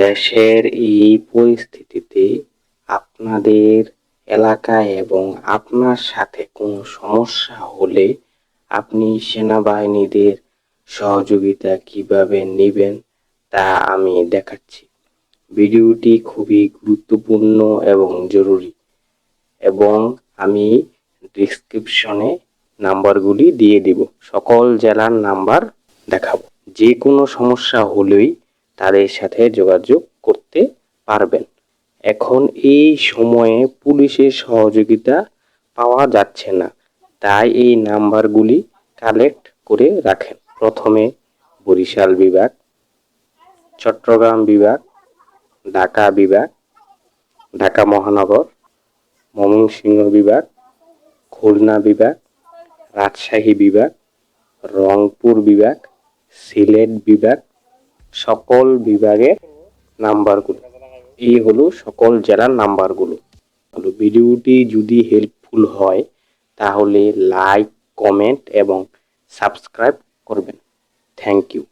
দেশের এই পরিস্থিতিতে আপনাদের এলাকায় এবং আপনার সাথে কোনো সমস্যা হলে আপনি সেনাবাহিনীদের সহযোগিতা কিভাবে নেবেন তা আমি দেখাচ্ছি। ভিডিওটি খুবই গুরুত্বপূর্ণ এবং জরুরি, এবং আমি ডেসক্রিপশনে নাম্বারগুলি দিয়ে দিব। সকল জেলার নাম্বার দেখাবো। যে কোনো সমস্যা হলেই তাদের সাথে যোগাযোগ করতে পারবেন। এখন এই সময়ে পুলিশের সহযোগিতা পাওয়া যাচ্ছে না, তাই এই নাম্বারগুলি কালেক্ট করে রাখেন। প্রথমে বরিশাল বিভাগ, চট্টগ্রাম বিভাগ, ঢাকা বিভাগ, ঢাকা মহানগর, ময়মনসিংহ বিভাগ, খুলনা বিভাগ, রাজশাহী বিভাগ, রংপুর বিভাগ, সিলেট বিভাগ, সকল বিভাগের নাম্বারগুলো। এই হলো সকল জেলার নাম্বারগুলো। ভিডিওটি যদি হেল্পফুল হয় তাহলে লাইক, কমেন্ট এবং সাবস্ক্রাইব করবেন। Thank you.